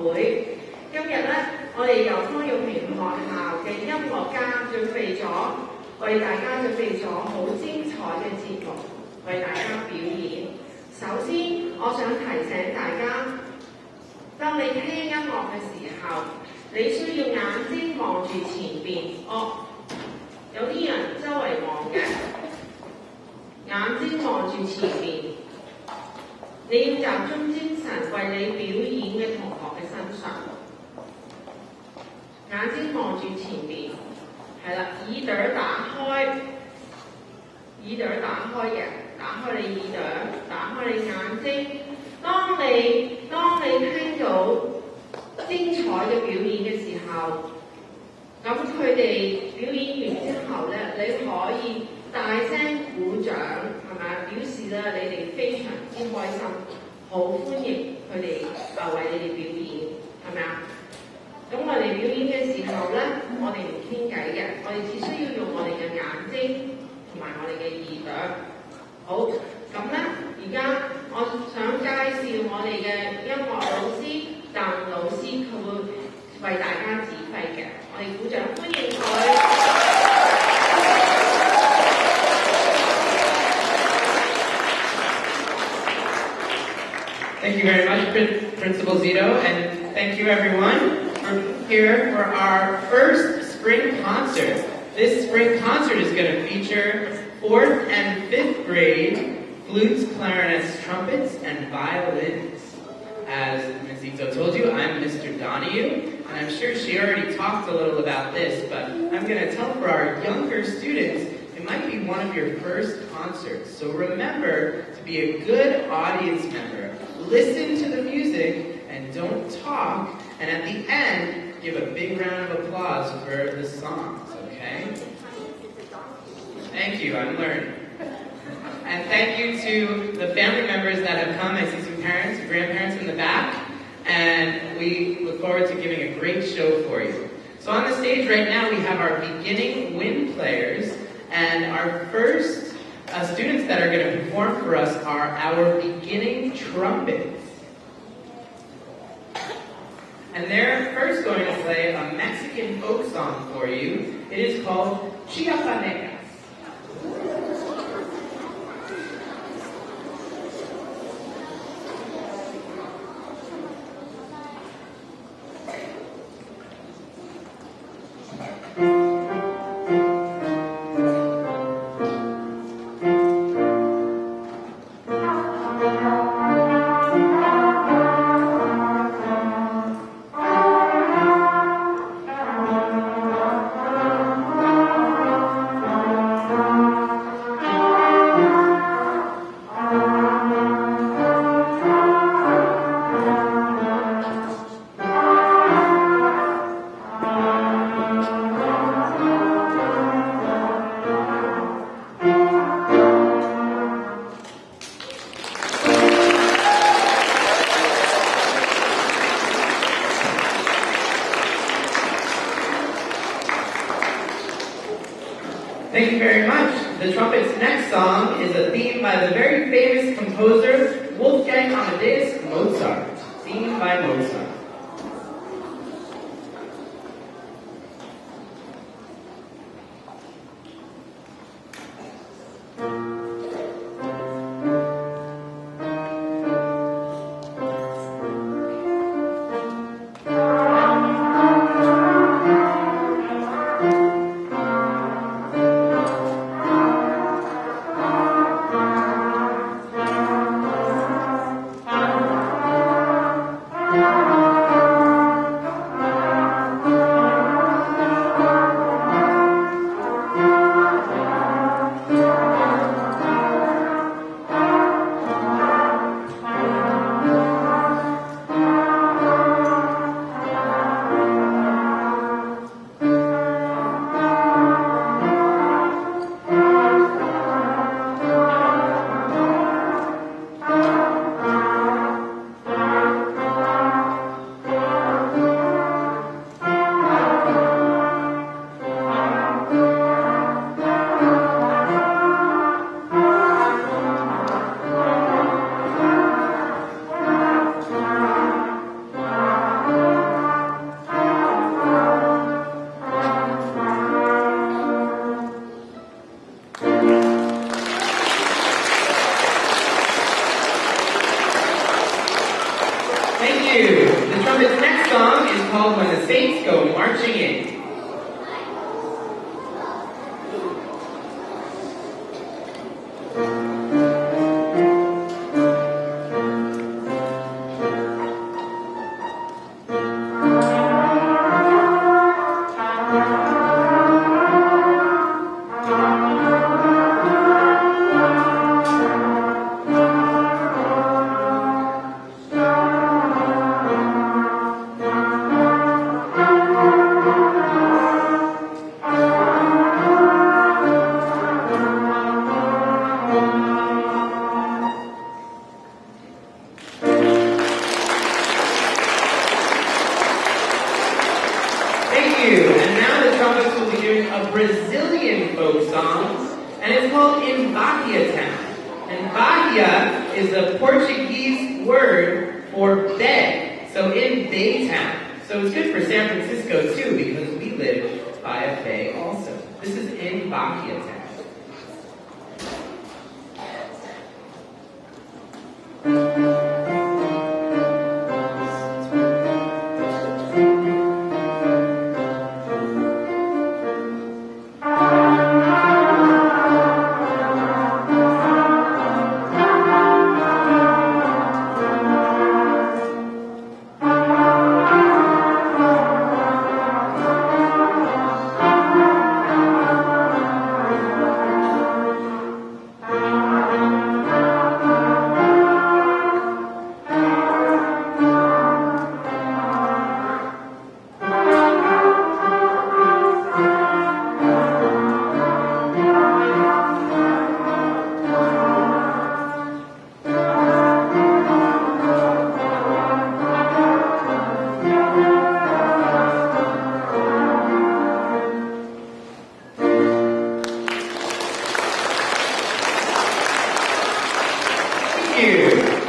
會。今日咧，我哋由康玉平學校嘅音樂家為大家準備咗好精彩嘅節目，為大家表演。首先，我想提醒大家，當你聽音樂嘅時候，你需要眼睛望住前邊。有啲人周圍望嘅，眼睛望住前邊。你要集中精神為你表演嘅同學嘅身上，眼睛望住前邊，係啦，耳朵打開，耳朵打開嘅，打開你耳朵，打開你眼睛。當你聽到精彩嘅表演嘅時候，咁佢哋表演完之後咧，你可以大聲鼓掌，係咪啊？表示咧你哋非常之開心，好歡迎佢哋為你哋表演，係咪啊？咁我哋表演嘅時候咧，我哋唔傾偈嘅，我哋只需要用我哋嘅眼睛同埋我哋嘅耳朵。好，咁咧而家我想介紹我哋嘅音樂老師鄧老師，佢會為大家指揮嘅。我哋鼓掌歡迎佢。Thank you very much, Principal Zito, and thank you everyone for here for our first spring concert. This spring concert is going to feature 4th and 5th grade flutes, clarinets, trumpets, and violins. As Ms. Zito told you, I'm Mr. Donahue, and I'm sure she already talked a little about this, but I'm going to tell for our younger students, it might be one of your first concerts. So remember to be a good audience member. Listen to the music and don't talk, and at the end, give a big round of applause for the songs, okay? Thank you, I'm learning. And thank you to the family members that have come. I see some parents and grandparents in the back, and we look forward to giving a great show for you. So on the stage right now, we have our beginning wind players, and our first students that are going to perform for us are our beginning trumpets. And they're first going to play a Mexican folk song for you. It is called Chiapanecas. Thank you very much. The trumpet's next song is a theme by the very famous composer Wolfgang Amadeus Mozart. Theme by Mozart. Thank you. called When the Saints Go Marching In. And now the trumpets will be doing a Brazilian folk song, and it's called In Bahia Town. And Bahia is the Portuguese word for bed, so in Baytown. So it's good for San Francisco too, because we live by a bay also. This is In Bahia Town.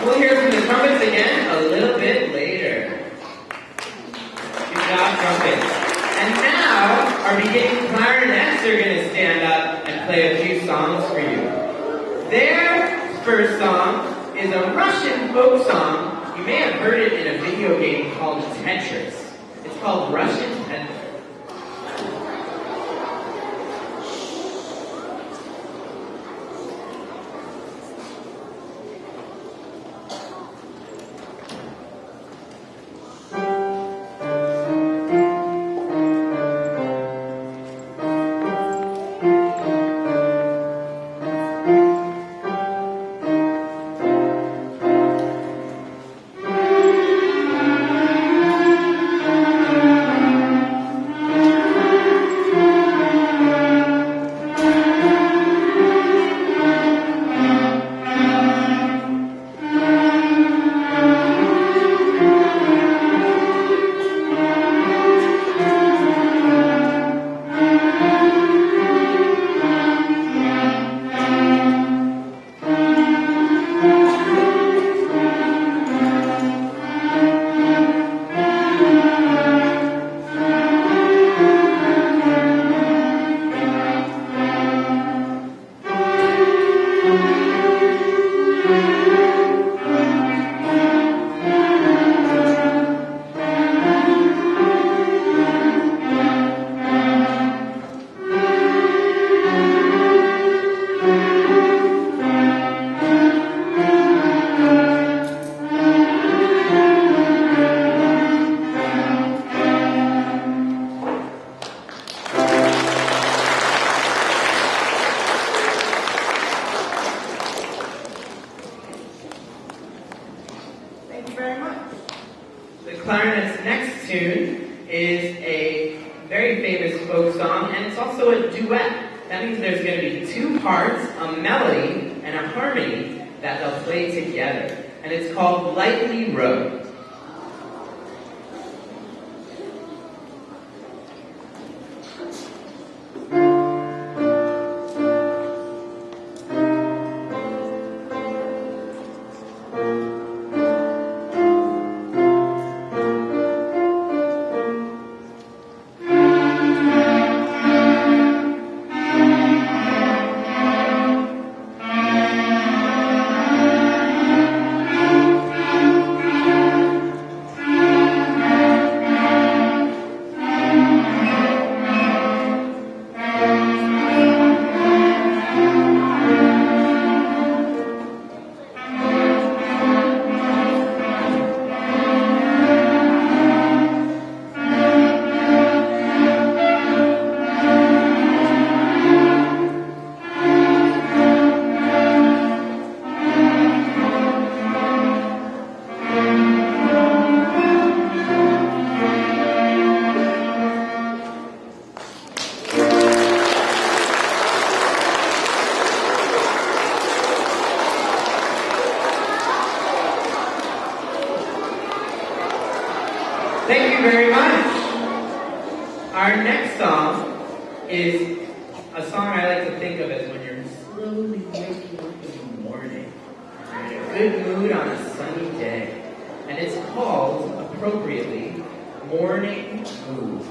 We'll hear from the trumpets again a little bit later. Good job, trumpets. And now, our beginning clarinets are going to stand up and play a few songs for you. Their first song is a Russian folk song. You may have heard it in a video game called Tetris. It's called Russian Tetris. The clarinet's next tune is a very famous folk song, and it's also a duet. That means there's going to be two parts, a melody and a harmony, that they'll play together. And it's called Lightly Rode. very much. Our next song is a song I like to think of as when you're slowly waking up in the morning. You're in a good mood on a sunny day. And it's called, appropriately, Morning Mood.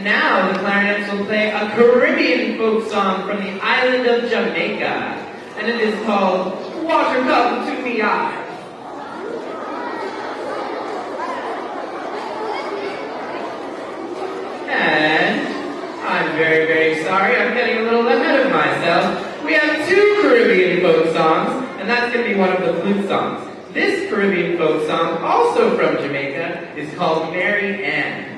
Now the clarinets will play a Caribbean folk song from the island of Jamaica, and it is called Water Come to Me Eye. And I'm very, very sorry, I'm getting a little ahead of myself. We have two Caribbean folk songs, and that's going to be one of the flute songs. This Caribbean folk song, also from Jamaica, is called Mary Ann.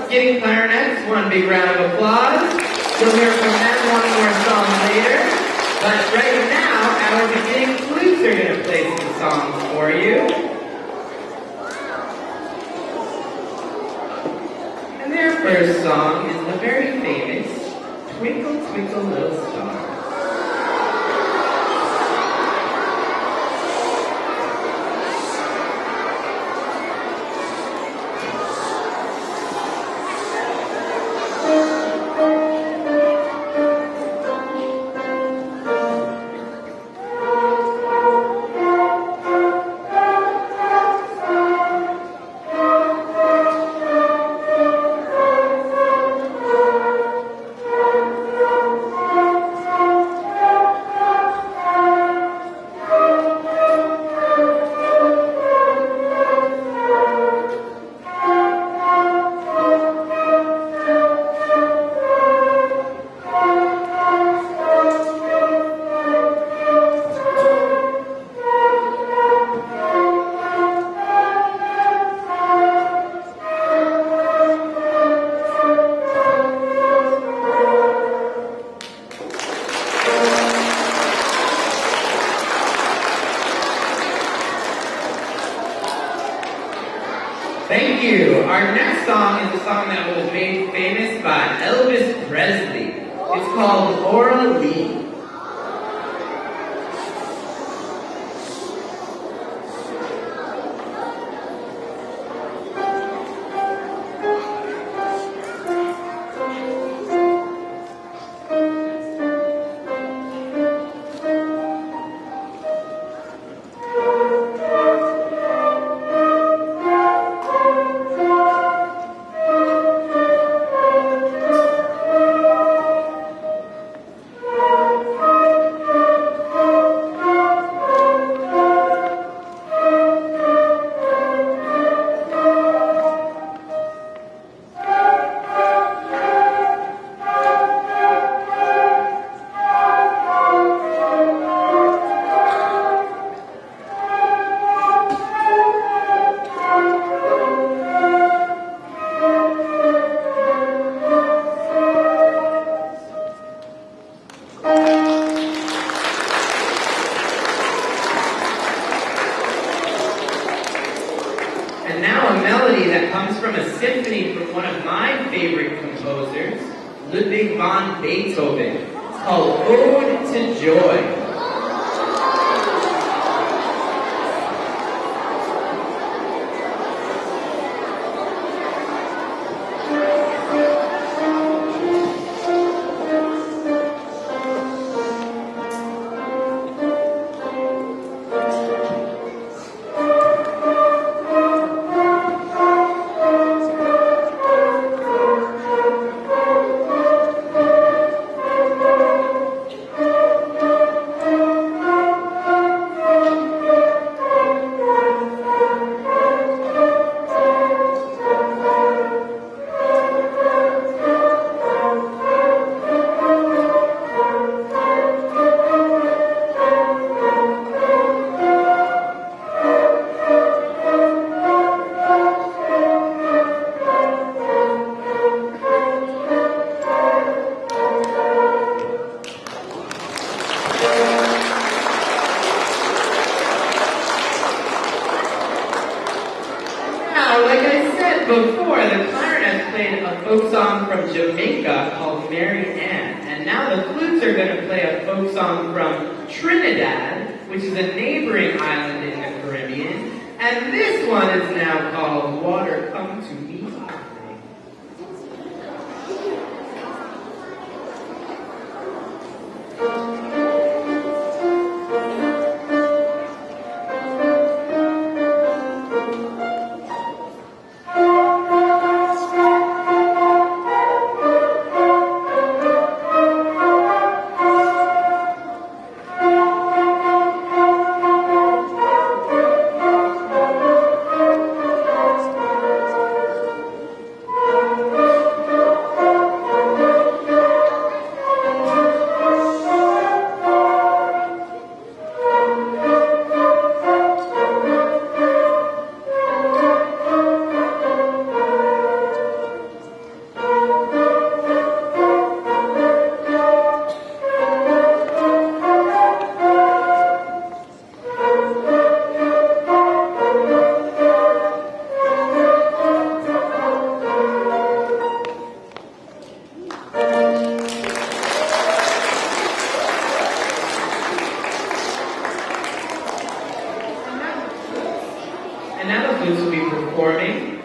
Giving clarinets one big round of applause. You'll hear from them one more song later. But right now, our beginning flutes are going to play some songs for you. And their first song is the very famous Twinkle, Twinkle, Little Star. Thank you. Our next song is a song that was made famous by Elvis Presley. It's called Laura Lee. Ludwig van Beethoven. It's called Ode to Joy. Before, the clarinet played a folk song from Jamaica called Mary Ann, and now the flutes are going to play a folk song from Trinidad, which is a neighboring island in the Caribbean, and this one is now called Water Come to Me. And now the flutes will be performing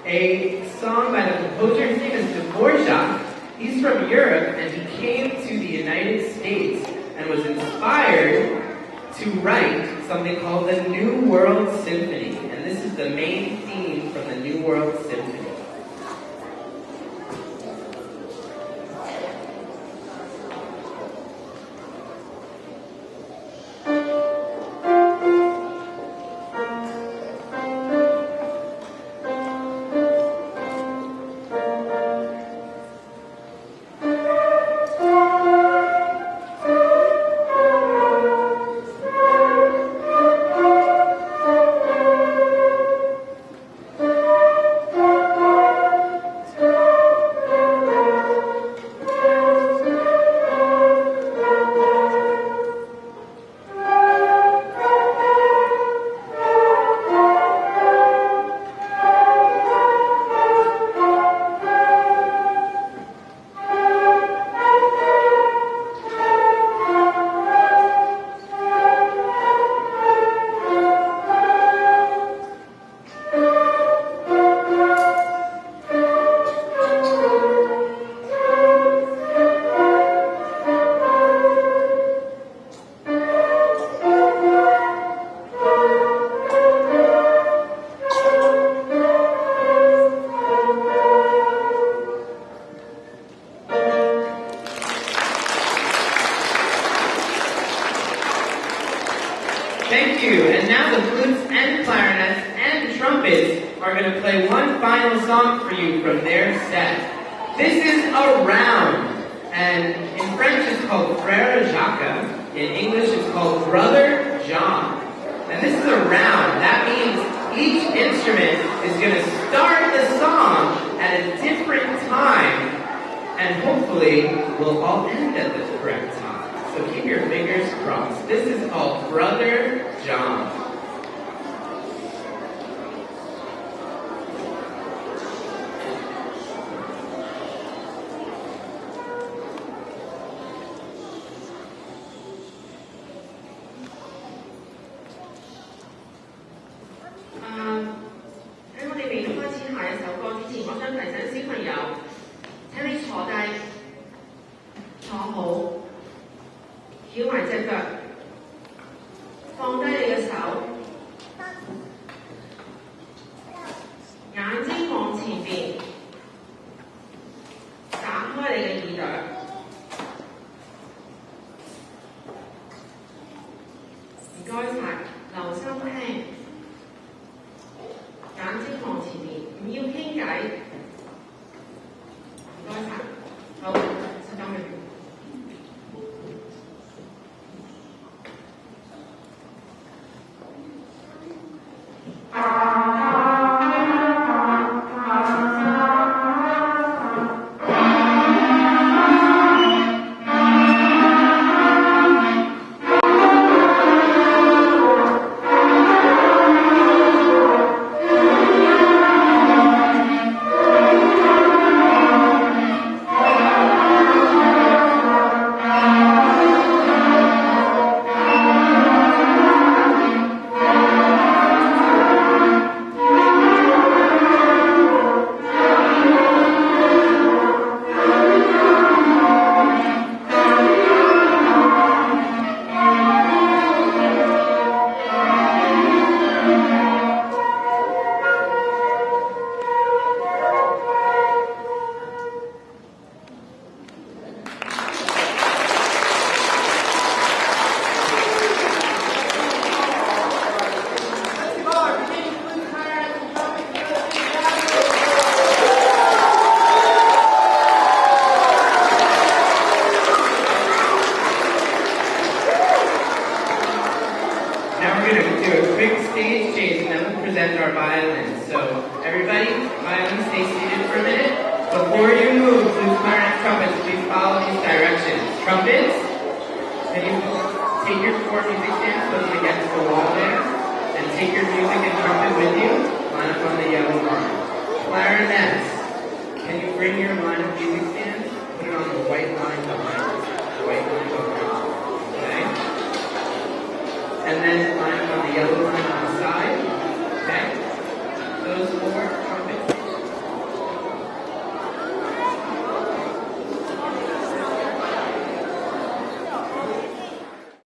a song by the composer. His name is Dvorak. He's from Europe, and he came to the United States and was inspired to write something called the New World Symphony. And this is the main theme from the New World Symphony. Thank you. And now the flutes and clarinets and trumpets are going to play one final song for you from their set. This is a round, and in French it's called Frère Jacques. In English it's called Brother John. And this is a round. That means each instrument is going to start the song at a different time, and hopefully we'll all end at the correct time. So keep your fingers crossed. This is called Brother John. 坐好，翹埋隻腳，放低你嘅手，眼睛望前邊，打開你嘅耳朵。唔該晒，留心聽，眼睛望前面，唔要傾偈。唔該晒，好，收翻去。Our violins. So everybody, violins, stay seated for a minute. Before you move, flutes, clarinets, trumpets, please follow these directions. Trumpets, can you take your 4 music stands, put them against the wall there, and take your music and trumpet with you. Line up on the yellow line. Clarinets, can you bring your line of music stands, put it on the white line behind